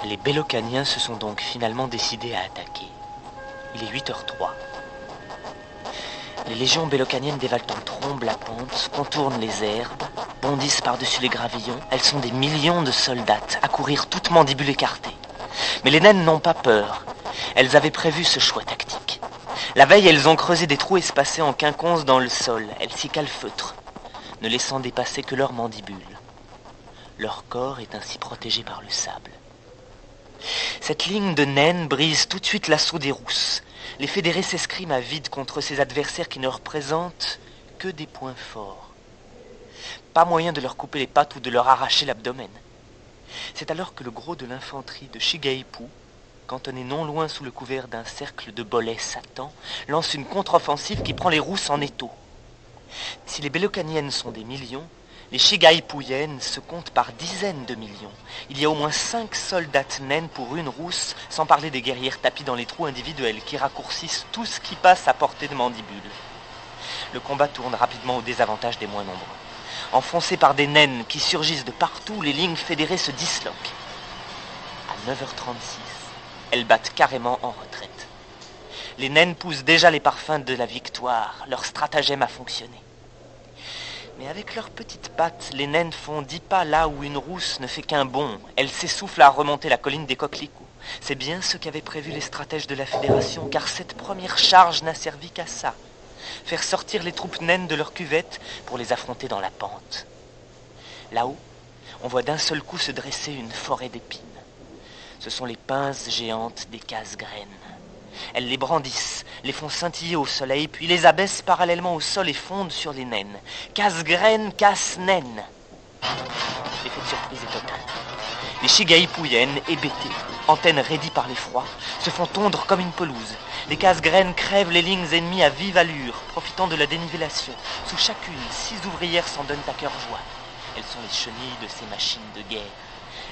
Les Bélocaniens se sont donc finalement décidés à attaquer. Il est 8h03. Les légions bélocaniennes dévalent en trombe la pente, contournent les herbes, bondissent par-dessus les gravillons. Elles sont des millions de soldats à courir toutes mandibules écartées. Mais les naines n'ont pas peur. Elles avaient prévu ce choix tactique. La veille, elles ont creusé des trous espacés en quinconce dans le sol. Elles s'y calfeutrent, ne laissant dépasser que leurs mandibules. Leur corps est ainsi protégé par le sable. Cette ligne de naines brise tout de suite l'assaut des rousses. Les fédérés s'escriment à vide contre ces adversaires qui ne représentent que des points forts. Pas moyen de leur couper les pattes ou de leur arracher l'abdomen. C'est alors que le gros de l'infanterie de Shigaipu, cantonné non loin sous le couvert d'un cercle de bolets Satan, lance une contre-offensive qui prend les rousses en étau. Si les Bélocaniennes sont des millions, les Shigaipuyennes se comptent par dizaines de millions. Il y a au moins 5 soldats naines pour une rousse, sans parler des guerrières tapis dans les trous individuels qui raccourcissent tout ce qui passe à portée de mandibule. Le combat tourne rapidement au désavantage des moins nombreux. Enfoncées par des naines qui surgissent de partout, les lignes fédérées se disloquent. À 9h36, elles battent carrément en retraite. Les naines poussent déjà les parfums de la victoire. Leur stratagème a fonctionné. Mais avec leurs petites pattes, les naines font 10 pas là où une rousse ne fait qu'un bond. Elles s'essoufflent à remonter la colline des Coquelicots. C'est bien ce qu'avaient prévu les stratèges de la Fédération, car cette première charge n'a servi qu'à ça. Faire sortir les troupes naines de leur cuvette pour les affronter dans la pente. Là-haut, on voit d'un seul coup se dresser une forêt d'épines. Ce sont les pinces géantes des casse-graines. Elles les brandissent, les font scintiller au soleil, puis les abaissent parallèlement au sol et fondent sur les naines. Casse-graines, casse-naines. L'effet de surprise est total. Les Shigaipuyennes, hébétées, antennes raidies par l'effroi, se font tondre comme une pelouse. Les casse-graines crèvent les lignes ennemies à vive allure, profitant de la dénivellation. Sous chacune, 6 ouvrières s'en donnent à cœur joie. Elles sont les chenilles de ces machines de guerre.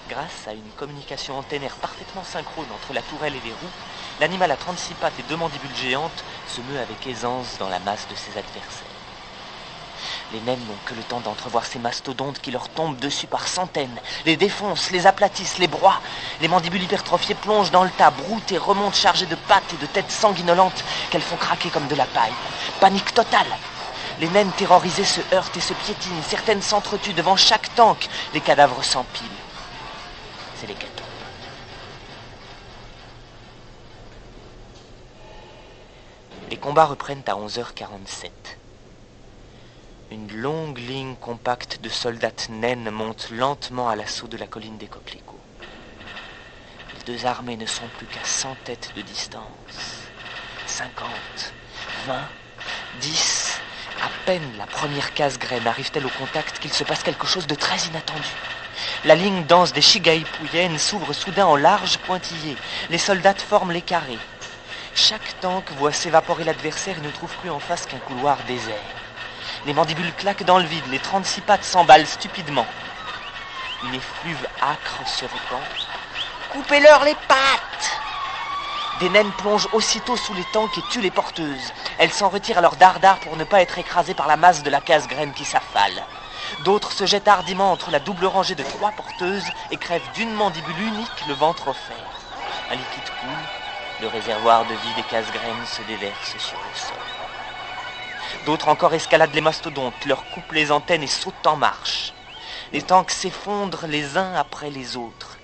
Grâce à une communication antennaire parfaitement synchrone entre la tourelle et les roues, l'animal à 36 pattes et 2 mandibules géantes se meut avec aisance dans la masse de ses adversaires. Les naines n'ont que le temps d'entrevoir ces mastodontes qui leur tombent dessus par centaines, les défoncent, les aplatissent, les broient. Les mandibules hypertrophiées plongent dans le tas, broutent et remontent chargées de pattes et de têtes sanguinolentes qu'elles font craquer comme de la paille. Panique totale. Les naines terrorisées se heurtent et se piétinent, certaines s'entretuent devant chaque tank, les cadavres s'empilent. C'est l'hécatombe. Les combats reprennent à 11h47. Une longue ligne compacte de soldats naines monte lentement à l'assaut de la colline des Coquelicots. Les deux armées ne sont plus qu'à 100 têtes de distance. 50, 20, 10... À peine la première casse-graine arrive-t-elle au contact qu'il se passe quelque chose de très inattendu. La ligne dense des Shigaipuyennes s'ouvre soudain en large pointillé. Les soldats forment les carrés. Chaque tank voit s'évaporer l'adversaire et ne trouve plus en face qu'un couloir désert. Les mandibules claquent dans le vide, les 36 pattes s'emballent stupidement. Une effluve âcre se répand. Coupez-leur les pattes! Des naines plongent aussitôt sous les tanks et tuent les porteuses. Elles s'en retirent à leur dardard pour ne pas être écrasées par la masse de la casse-graine qui s'affale. D'autres se jettent hardiment entre la double rangée de 3 porteuses et crèvent d'une mandibule unique le ventre offert. Un liquide coule, le réservoir de vie des casse-graines se déverse sur le sol. D'autres encore escaladent les mastodontes, leur coupent les antennes et sautent en marche. Les tanks s'effondrent les uns après les autres.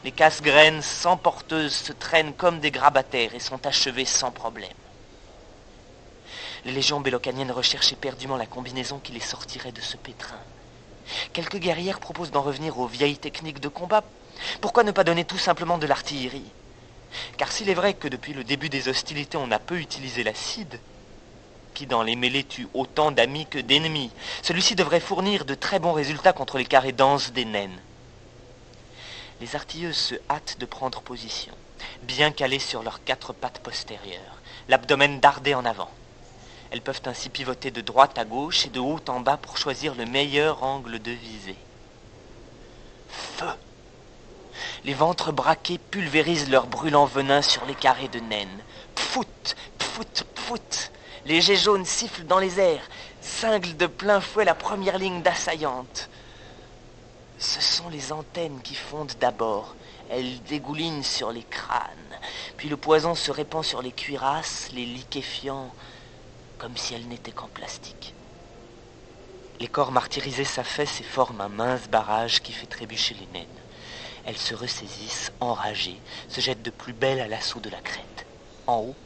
Les casse-graines sans porteuses se traînent comme des grabataires et sont achevées sans problème. Les légions bélocaniennes recherchent éperdument la combinaison qui les sortirait de ce pétrin. Quelques guerrières proposent d'en revenir aux vieilles techniques de combat. Pourquoi ne pas donner tout simplement de l'artillerie? Car s'il est vrai que depuis le début des hostilités on a peu utilisé l'acide, qui dans les mêlées tue autant d'amis que d'ennemis, celui-ci devrait fournir de très bons résultats contre les carrés denses des naines. Les artilleuses se hâtent de prendre position, bien calées sur leurs 4 pattes postérieures, l'abdomen dardé en avant. Elles peuvent ainsi pivoter de droite à gauche et de haut en bas pour choisir le meilleur angle de visée. Feu! Les ventres braqués pulvérisent leur brûlant venin sur les carrés de naines. Pfout! Pfout! Pfout! Les jets jaunes sifflent dans les airs, cinglent de plein fouet la première ligne d'assaillantes. Ce sont les antennes qui fondent d'abord. Elles dégoulinent sur les crânes, puis le poison se répand sur les cuirasses, les liquéfiant comme si elles n'étaient qu'en plastique. Les corps martyrisés s'affaissent et forment un mince barrage qui fait trébucher les naines. Elles se ressaisissent, enragées, se jettent de plus belle à l'assaut de la crête. En haut,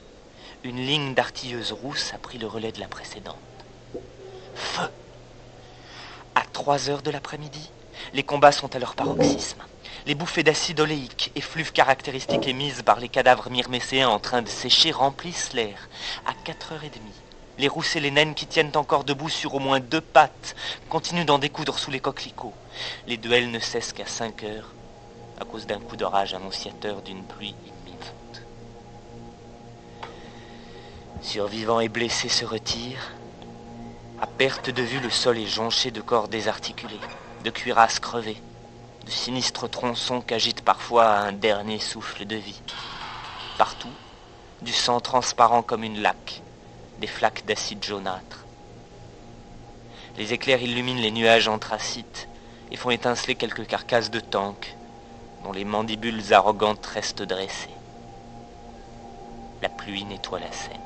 une ligne d'artilleuses rousses a pris le relais de la précédente. Feu! À 3 heures de l'après-midi, les combats sont à leur paroxysme. Les bouffées d'acide oléique, effluves caractéristiques émises par les cadavres myrmécéens en train de sécher, remplissent l'air. À 4h30, les rousses et les naines qui tiennent encore debout sur au moins 2 pattes continuent d'en découdre sous les coquelicots. Les duels ne cessent qu'à 5h, à cause d'un coup d'orage annonciateur d'une pluie imminente. Survivants et blessés se retirent. À perte de vue, le sol est jonché de corps désarticulés, de cuirasses crevées, de sinistres tronçons qu'agite parfois un dernier souffle de vie. Partout, du sang transparent comme une laque, des flaques d'acide jaunâtre. Les éclairs illuminent les nuages anthracites et font étinceler quelques carcasses de tanks, dont les mandibules arrogantes restent dressées. La pluie nettoie la Seine.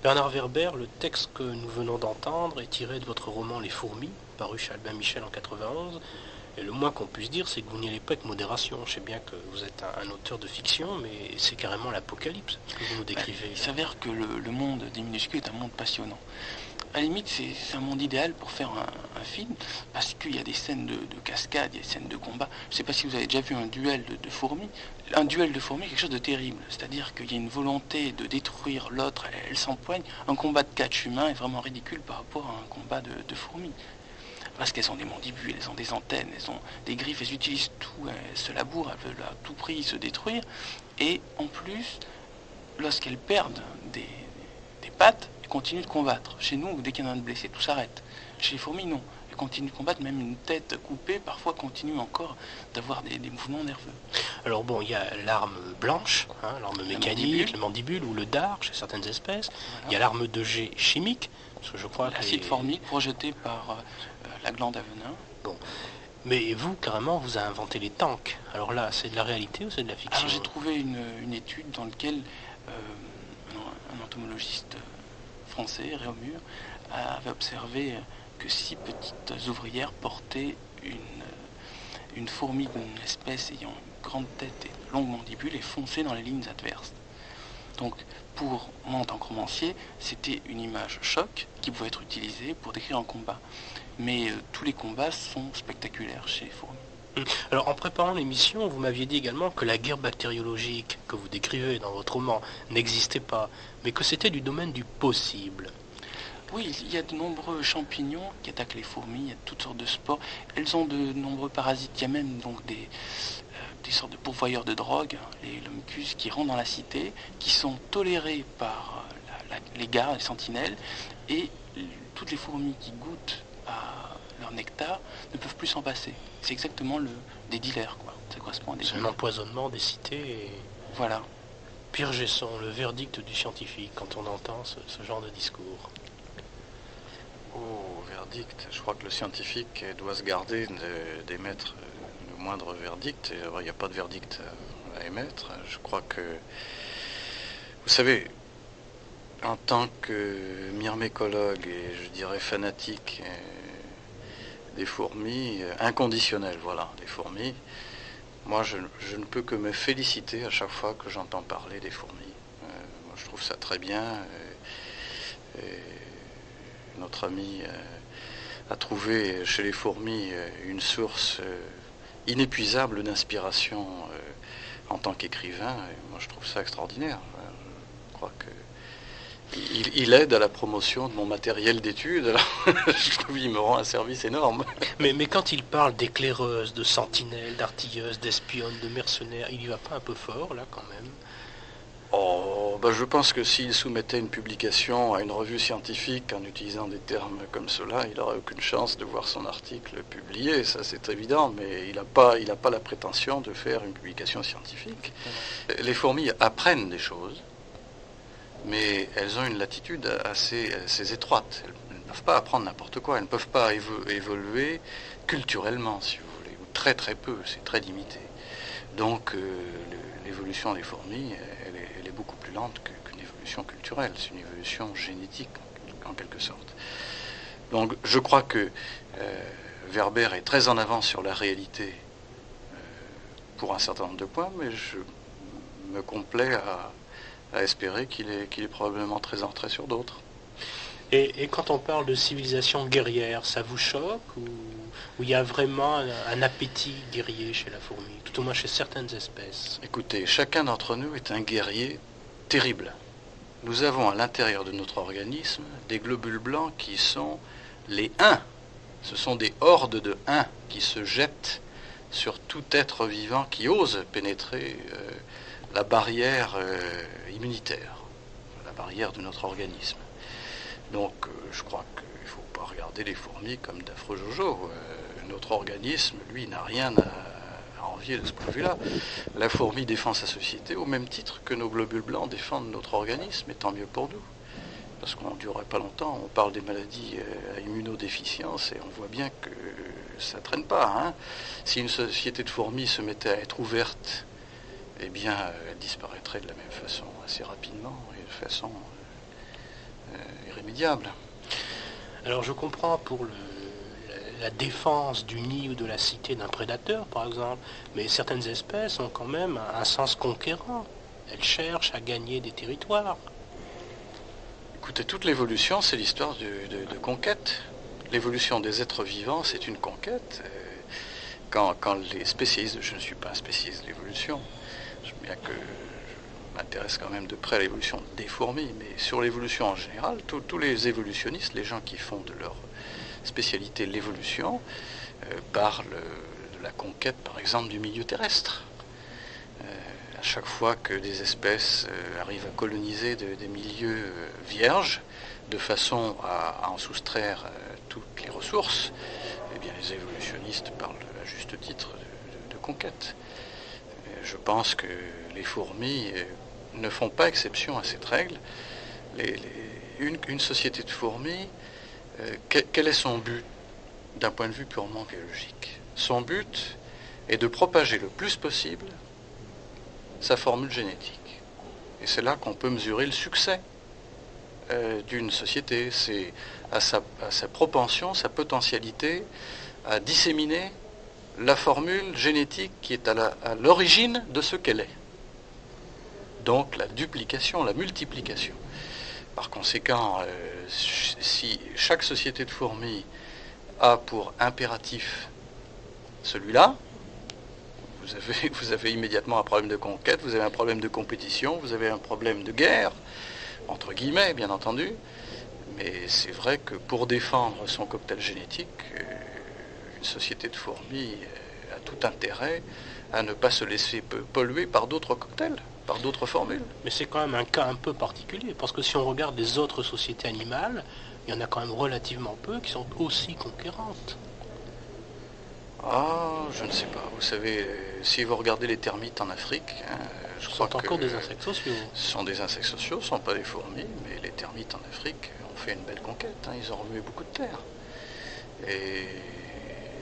Bernard Werber, le texte que nous venons d'entendre est tiré de votre roman Les Fourmis, paru chez Albin Michel en 91. Et le moins qu'on puisse dire, c'est que vous n'y allez pas avec modération. Je sais bien que vous êtes un auteur de fiction, mais c'est carrément l'apocalypse que vous nous décrivez. Il s'avère que le monde des minuscules est un monde passionnant. À la limite, c'est un monde idéal pour faire un film, parce qu'il y a des scènes de cascade, il y a des scènes de combat. Je ne sais pas si vous avez déjà vu un duel de fourmis. Un duel de fourmis est quelque chose de terrible. C'est-à-dire qu'il y a une volonté de détruire l'autre, elle s'empoigne. Un combat de catch humain est vraiment ridicule par rapport à un combat de fourmis. Parce qu'elles ont des mandibules, elles ont des antennes, elles ont des griffes, elles utilisent tout, elles se labourent, elles veulent à tout prix se détruire. Et en plus, lorsqu'elles perdent des pattes, elles continuent de combattre. Chez nous, dès qu'il y en a un de blessé, tout s'arrête. Chez les fourmis, non. Elles continuent de combattre, même une tête coupée, parfois continue encore d'avoir des mouvements nerveux. Alors bon, il y a l'arme blanche, l'arme mécanique, le mandibule ou le dard chez certaines espèces. Voilà. Il y a l'arme de jet chimique, parce que je crois que l'acide formique projeté par la glande à venin. Bon. Mais vous, carrément, vous avez inventé les tanks. Alors là, c'est de la réalité ou c'est de la fiction? Alors j'ai trouvé une étude dans laquelle un entomologiste français, Réaumur, avait observé que 6 petites ouvrières portaient une fourmi d'une espèce ayant une grande tête et de longues mandibules et fonçaient dans les lignes adverses. Donc pour moi en tant que romancier, c'était une image choc qui pouvait être utilisée pour décrire un combat. Mais tous les combats sont spectaculaires chez les fourmis. Alors en préparant l'émission, vous m'aviez dit également que la guerre bactériologique que vous décrivez dans votre roman n'existait pas, mais que c'était du domaine du possible. Oui, il y a de nombreux champignons qui attaquent les fourmis, il y a toutes sortes de spores. Elles ont de nombreux parasites, il y a même donc des sortes de pourvoyeurs de drogue, les lomucus, qui rentrent dans la cité, qui sont tolérés par les gardes, les sentinelles, et toutes les fourmis qui goûtent à leur nectar ne peuvent plus s'en passer. C'est exactement des dealers, quoi. Ça correspond à des dealers. C'est un empoisonnement des cités. Et... Voilà. Pierre Gesson, le verdict du scientifique quand on entend ce genre de discours. Oh, verdict. Je crois que le scientifique doit se garder d'émettre le moindre verdict. Il n'y a pas de verdict à émettre. Je crois que... Vous savez, en tant que myrmécologue et je dirais fanatique des fourmis, inconditionnel, voilà, des fourmis, moi je ne peux que me féliciter à chaque fois que j'entends parler des fourmis. Moi, je trouve ça très bien. Et notre ami a trouvé chez les fourmis une source inépuisable d'inspiration en tant qu'écrivain. Et moi je trouve ça extraordinaire. Je crois que il aide à la promotion de mon matériel d'études, alors je trouve qu'il me rend un service énorme. Mais quand il parle d'éclaireuses, de sentinelles, d'artilleuses, d'espionnes, de mercenaires, il y va pas un peu fort là quand même? Oh, ben je pense que s'il soumettait une publication à une revue scientifique en utilisant des termes comme cela, il n'aurait aucune chance de voir son article publié, ça c'est évident, mais il n'a pas la prétention de faire une publication scientifique. Les fourmis apprennent des choses, mais elles ont une latitude assez étroite. Elles ne peuvent pas apprendre n'importe quoi, elles ne peuvent pas évoluer culturellement, si vous voulez, ou très très peu, c'est très limité. Donc l'évolution des fourmis, elle est beaucoup plus lente qu'une évolution culturelle, c'est une évolution génétique en quelque sorte. Donc je crois que Werber est très en avance sur la réalité pour un certain nombre de points, mais je me complais à espérer qu'il est probablement très en retrait sur d'autres. Et quand on parle de civilisation guerrière, ça vous choque ou il y a vraiment un appétit guerrier chez la fourmi, tout au moins chez certaines espèces? Écoutez, chacun d'entre nous est un guerrier terrible. Nous avons à l'intérieur de notre organisme des globules blancs qui sont les uns. Ce sont des hordes de uns qui se jettent sur tout être vivant qui ose pénétrer la barrière immunitaire, la barrière de notre organisme. Donc je crois qu'il ne faut pas regarder les fourmis comme d'affreux jojo. Notre organisme, lui, n'a rien à envier de ce point de vue-là. La fourmi défend sa société au même titre que nos globules blancs défendent notre organisme, et tant mieux pour nous. Parce qu'on ne durerait pas longtemps, on parle des maladies à immunodéficience et on voit bien que ça ne traîne pas. Hein. Si une société de fourmis se mettait à être ouverte, eh bien, elle disparaîtrait de la même façon assez rapidement et de façon irrémédiable. Alors je comprends pour la défense du nid ou de la cité d'un prédateur, par exemple, mais certaines espèces ont quand même un sens conquérant. Elles cherchent à gagner des territoires. Écoutez, toute l'évolution, c'est l'histoire de conquête. L'évolution des êtres vivants, c'est une conquête. Quand les spécialistes, je ne suis pas un spécialiste de l'évolution, bien que je m'intéresse quand même de près à l'évolution des fourmis, mais sur l'évolution en général, tous les évolutionnistes, les gens qui font de leur spécialité l'évolution, parlent de la conquête, par exemple, du milieu terrestre. À chaque fois que des espèces arrivent à coloniser des milieux vierges, de façon à en soustraire toutes les ressources, eh bien les évolutionnistes parlent à juste titre de conquête. Je pense que les fourmis ne font pas exception à cette règle. Une société de fourmis, quel est son but d'un point de vue purement biologique? Son but est de propager le plus possible sa formule génétique. Et c'est là qu'on peut mesurer le succès d'une société. C'est à sa propension, sa potentialité à disséminer la formule génétique qui est à l'origine de ce qu'elle est. Donc la duplication, la multiplication. Par conséquent, si chaque société de fourmis a pour impératif celui-là, vous avez immédiatement un problème de conquête, vous avez un problème de compétition, vous avez un problème de guerre, entre guillemets, bien entendu. Mais c'est vrai que pour défendre son cocktail génétique, une société de fourmis a tout intérêt à ne pas se laisser polluer par d'autres cocktails, par d'autres formules. Mais c'est quand même un cas un peu particulier, parce que si on regarde les autres sociétés animales, il y en a quand même relativement peu qui sont aussi conquérantes. Ah, je ne sais pas. Vous savez, si vous regardez les termites en Afrique, je crois que... Ce sont encore des insectes sociaux. Ce sont des insectes sociaux, ce ne sont pas des fourmis, mais les termites en Afrique ont fait une belle conquête. Ils ont remué beaucoup de terre. Et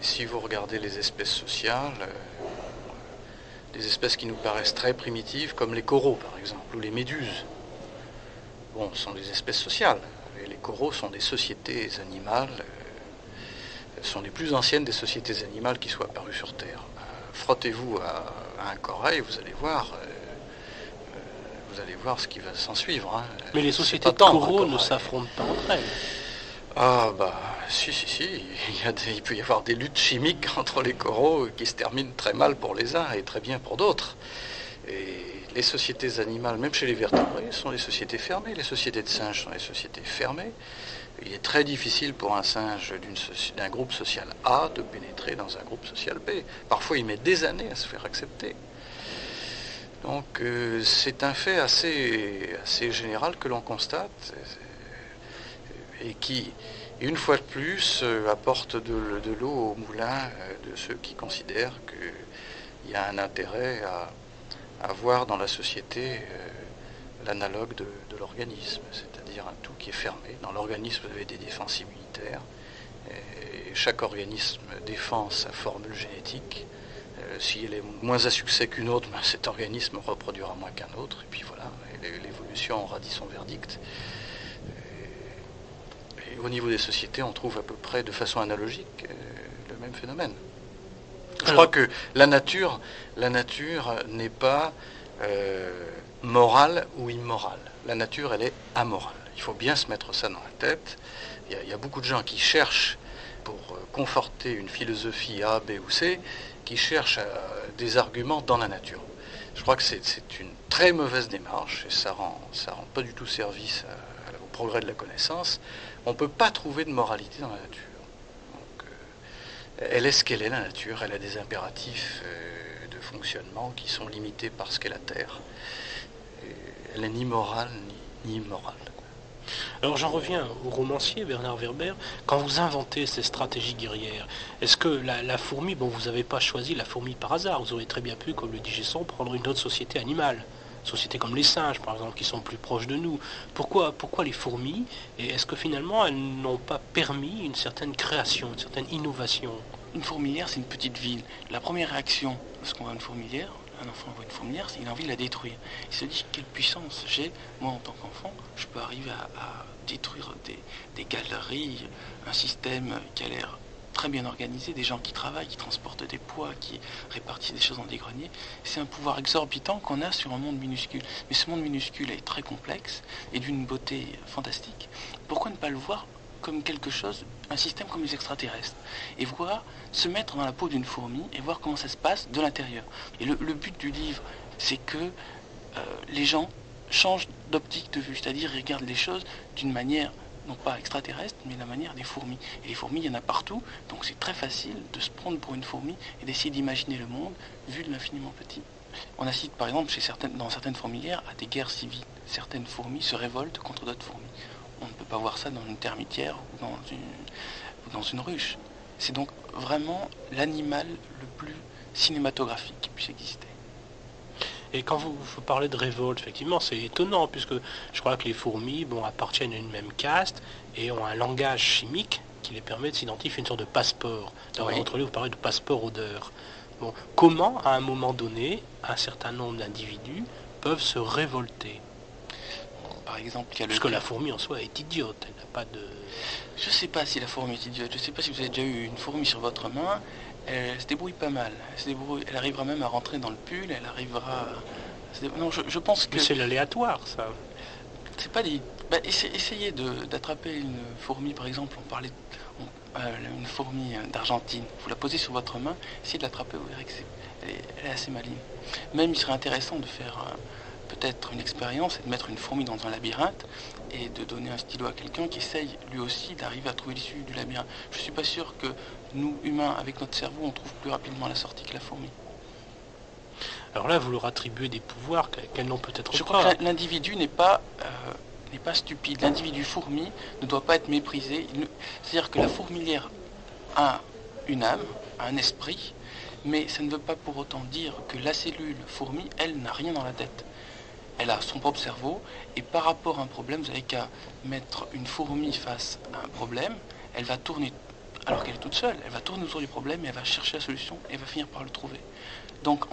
si vous regardez les espèces sociales, des espèces qui nous paraissent très primitives, comme les coraux par exemple, ou les méduses, bon, ce sont des espèces sociales. Et les coraux sont des sociétés animales, sont les plus anciennes des sociétés animales qui soient apparues sur Terre. Frottez-vous à un corail, vous allez voir ce qui va s'en suivre. Hein. Mais les sociétés de coraux ne s'affrontent pas entre elles. Ah bah si, il peut y avoir des luttes chimiques entre les coraux qui se terminent très mal pour les uns et très bien pour d'autres. Et les sociétés animales, même chez les vertébrés, sont des sociétés fermées. Les sociétés de singes sont des sociétés fermées. Il est très difficile pour un singe d'un groupe social A de pénétrer dans un groupe social B. Parfois, il met des années à se faire accepter. Donc, c'est un fait assez général que l'on constate et qui, une fois de plus, apporte de l'eau au moulin de ceux qui considèrent qu'il y a un intérêt à voir dans la société l'analogue de l'organisme, c'est-à-dire un tout qui est fermé. Dans l'organisme, vous avez des défenses immunitaires, et chaque organisme défend sa formule génétique. Si elle est moins à succès qu'une autre, ben cet organisme reproduira moins qu'un autre, et puis voilà, l'évolution aura dit son verdict. Et au niveau des sociétés, on trouve à peu près de façon analogique le même phénomène. Je crois que la nature n'est pas morale ou immorale. La nature, elle est amorale. Il faut bien se mettre ça dans la tête. Il y a beaucoup de gens qui cherchent, pour conforter une philosophie A, B ou C, qui cherchent des arguments dans la nature. Je crois que c'est une très mauvaise démarche, et ça rend pas du tout service au progrès de la connaissance. On ne peut pas trouver de moralité dans la nature. Donc, elle est ce qu'elle est, la nature. Elle a des impératifs de fonctionnement qui sont limités par ce qu'est la Terre. Et elle n'est ni morale ni immorale. Alors j'en reviens au romancier Bernard Werber. Quand vous inventez ces stratégies guerrières, est-ce que la fourmi, bon, vous n'avez pas choisi la fourmi par hasard, vous auriez très bien pu, comme le dit Gesson, prendre une autre société animale, société comme les singes par exemple, qui sont plus proches de nous. Pourquoi les fourmis? Et est-ce que finalement elles n'ont pas permis une certaine création, une certaine innovation? Une fourmilière, c'est une petite ville. La première réaction lorsqu'on voit une fourmilière, un enfant voit une fourmilière, il a envie de la détruire. Il se dit, quelle puissance j'ai, moi en tant qu'enfant, je peux arriver à détruire des galeries, un système qui a l'air très bien organisé, des gens qui travaillent, qui transportent des poids, qui répartissent des choses dans des greniers. C'est un pouvoir exorbitant qu'on a sur un monde minuscule. Mais ce monde minuscule est très complexe et d'une beauté fantastique. Pourquoi ne pas le voir comme quelque chose, un système comme les extraterrestres, et voir se mettre dans la peau d'une fourmi et voir comment ça se passe de l'intérieur. Et le but du livre, c'est que les gens changent d'optique de vue, c'est-à-dire ils regardent les choses d'une manière, non pas extraterrestre, mais la manière des fourmis. Et les fourmis, il y en a partout, donc c'est très facile de se prendre pour une fourmi et d'essayer d'imaginer le monde vu de l'infiniment petit. On assiste par exemple dans certaines fourmilières à des guerres civiles. Certaines fourmis se révoltent contre d'autres fourmis. On ne peut pas voir ça dans une termitière ou dans une ruche. C'est donc vraiment l'animal le plus cinématographique qui puisse exister. Et quand vous parlez de révolte, effectivement, c'est étonnant, puisque je crois que les fourmis appartiennent à une même caste et ont un langage chimique qui les permet de s'identifier, une sorte de passeport. Dans votre livre, vous parlez de passeport odeur. Bon, comment, à un moment donné, un certain nombre d'individus peuvent se révolter? Par exemple, parce que la fourmi en soi est idiote, elle n'a pas de... Je ne sais pas si la fourmi est idiote, je ne sais pas si vous avez déjà eu une fourmi sur votre main, elle se débrouille pas mal, elle arrivera même à rentrer dans le pull, elle arrivera... Non, je pense que... Mais c'est l'aléatoire, ça. C'est pas des... essayez d'attraper une fourmi, par exemple, on parlait une fourmi d'Argentine, vous la posez sur votre main, essayez de l'attraper, vous verrez qu'elle est assez maligne. Même il serait intéressant de faire... peut-être une expérience et de mettre une fourmi dans un labyrinthe et de donner un stylo à quelqu'un qui essaye lui aussi d'arriver à trouver l'issue du labyrinthe. Je ne suis pas sûr que nous, humains, avec notre cerveau, on trouve plus rapidement la sortie que la fourmi. Alors là, vous leur attribuez des pouvoirs qu'elles n'ont peut-être pas. Je crois que l'individu n'est pas stupide. L'individu fourmi ne doit pas être méprisé. C'est-à-dire que la fourmilière a une âme, a un esprit, mais ça ne veut pas pour autant dire que la cellule fourmi, elle, n'a rien dans la tête. Elle a son propre cerveau, et par rapport à un problème, vous n'avez qu'à mettre une fourmi face à un problème, elle va tourner, alors qu'elle est toute seule, elle va tourner autour du problème, et elle va chercher la solution, et elle va finir par le trouver. Donc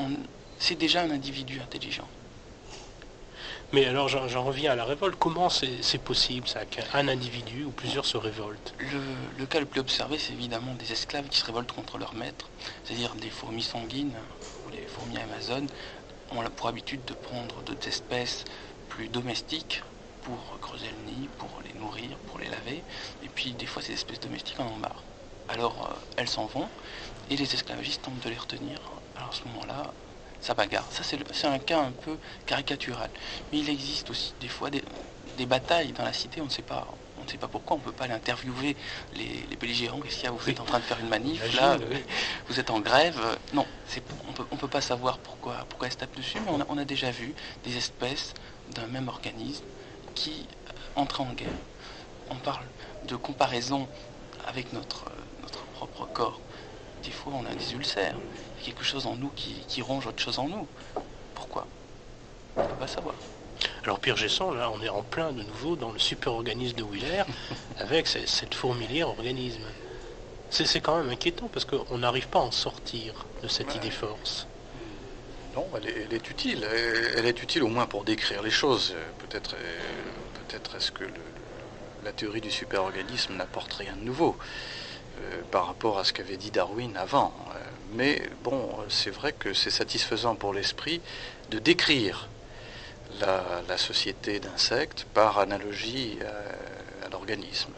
c'est déjà un individu intelligent. Mais alors j'en reviens à la révolte, comment c'est possible ça, qu'un individu ou plusieurs se révoltent? Le cas le plus observé, c'est évidemment des esclaves qui se révoltent contre leur maître, c'est-à-dire des fourmis sanguines, ou les fourmis amazones, ont pour habitude de prendre d'autres espèces plus domestiques pour creuser le nid, pour les nourrir, pour les laver. Et puis des fois ces espèces domestiques en ont marre. Alors elles s'en vont et les esclavagistes tentent de les retenir. Alors à ce moment-là, ça bagarre. Ça c'est un cas un peu caricatural. Mais il existe aussi des fois des batailles dans la cité, on ne sait pas pourquoi, on ne peut pas aller interviewer les belligérants. Qu'est-ce qu'il y a? Vous êtes en train de faire une manif, là, vous êtes en grève. Non, on ne peut pas savoir pourquoi elles se tapent dessus, mais on a déjà vu des espèces d'un même organisme qui entrent en guerre. On parle de comparaison avec notre propre corps. Des fois, on a des ulcères. Il y a quelque chose en nous qui ronge autre chose en nous. Pourquoi? On ne peut pas savoir. Alors Pierre Gesson, là, on est en plein de nouveau dans le super-organisme de Wheeler, avec cette fourmilière organisme. C'est quand même inquiétant, parce qu'on n'arrive pas à en sortir de cette idée force. Non, elle est utile. Elle est utile au moins pour décrire les choses. Peut-être est-ce que la théorie du super-organisme n'apporte rien de nouveau par rapport à ce qu'avait dit Darwin avant. Mais bon, c'est vrai que c'est satisfaisant pour l'esprit de décrire la société d'insectes par analogie à l'organisme.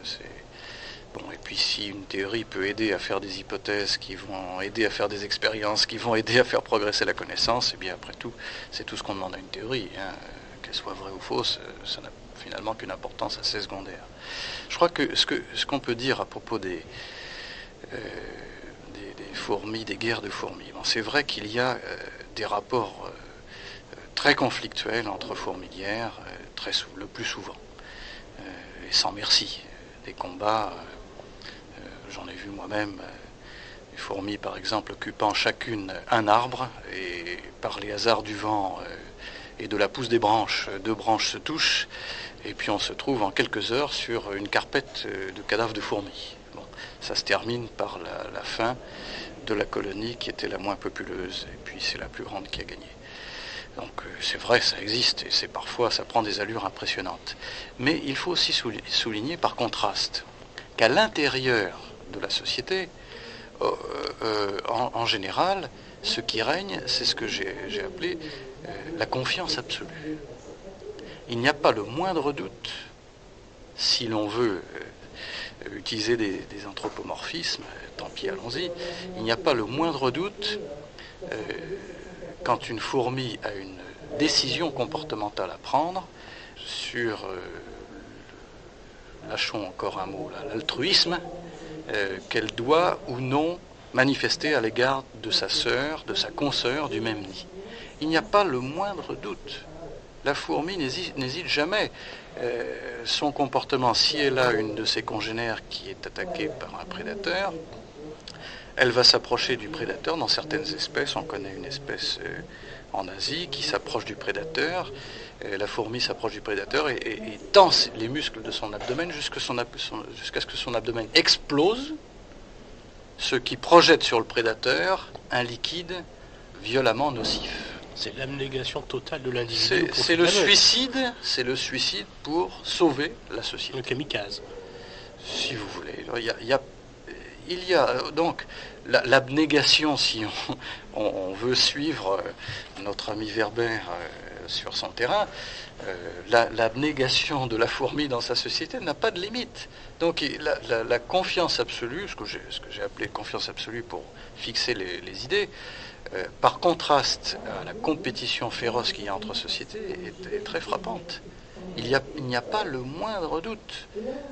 Bon, et puis si une théorie peut aider à faire des hypothèses qui vont aider à faire des expériences, qui vont aider à faire progresser la connaissance, et bien après tout, c'est tout ce qu'on demande à une théorie. Hein. Qu'elle soit vraie ou fausse, ça n'a finalement qu'une importance assez secondaire. Je crois que ce qu'on peut dire à propos des fourmis, des guerres de fourmis, bon, c'est vrai qu'il y a des rapports très conflictuels entre fourmilières, le plus souvent, et sans merci. Des combats, j'en ai vu moi-même, des fourmis par exemple occupant chacune un arbre, et par les hasards du vent et de la pousse des branches, deux branches se touchent, et puis on se trouve en quelques heures sur une carpette de cadavres de fourmis. Bon, ça se termine par la fin de la colonie qui était la moins populeuse, et puis c'est la plus grande qui a gagné. Donc c'est vrai, ça existe, et parfois ça prend des allures impressionnantes. Mais il faut aussi souligner par contraste qu'à l'intérieur de la société, en général, ce qui règne, c'est ce que j'ai appelé la confiance absolue. Il n'y a pas le moindre doute, si l'on veut utiliser des anthropomorphismes, tant pis, allons-y, il n'y a pas le moindre doute quand une fourmi a une décision comportementale à prendre sur, lâchons encore un mot, l'altruisme, qu'elle doit ou non manifester à l'égard de sa sœur, de sa consœur du même nid. Il n'y a pas le moindre doute. La fourmi n'hésite jamais. Son comportement, si elle a une de ses congénères qui est attaquée par un prédateur, elle va s'approcher du prédateur. Dans certaines espèces, on connaît une espèce en Asie qui s'approche du prédateur. La fourmi s'approche du prédateur et tend les muscles de son abdomen jusqu'à ce que son abdomen explose, ce qui projette sur le prédateur un liquide violemment nocif. C'est l'abnégation totale de l'individu. C'est le suicide pour sauver la société. Le kamikaze. Si vous voulez. Il y a donc l'abnégation, si on veut suivre notre ami Werber sur son terrain, l'abnégation de la fourmi dans sa société n'a pas de limite. Donc la confiance absolue, ce que j'ai appelé confiance absolue pour fixer les idées, par contraste à la compétition féroce qu'il y a entre sociétés, est très frappante. Il n'y a pas le moindre doute.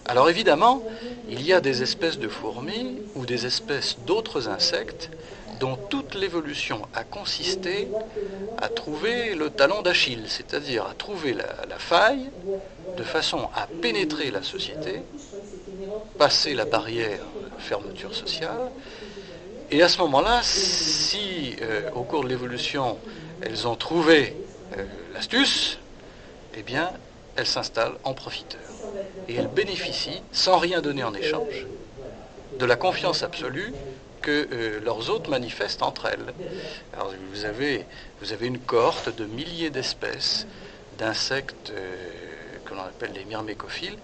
Alors évidemment, il y a des espèces de fourmis ou des espèces d'autres insectes dont toute l'évolution a consisté à trouver le talon d'Achille, c'est-à-dire à trouver la faille de façon à pénétrer la société, passer la barrière de fermeture sociale. Et à ce moment-là, si au cours de l'évolution, elles ont trouvé l'astuce, eh bien, elles s'installent en profiteurs. Et elles bénéficient, sans rien donner en échange, de la confiance absolue que leurs hôtes manifestent entre elles. Alors, vous avez une cohorte de milliers d'espèces d'insectes que l'on appelle les myrmécophiles,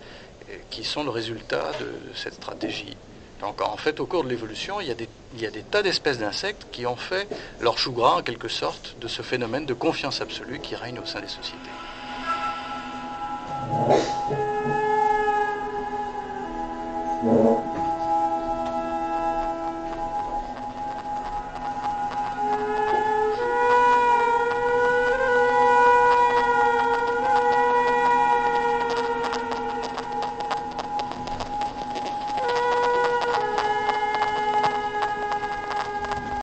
qui sont le résultat de cette stratégie. Donc en fait, au cours de l'évolution, il y a des tas d'espèces d'insectes qui ont fait leur chou gras, en quelque sorte, de ce phénomène de confiance absolue qui règne au sein des sociétés.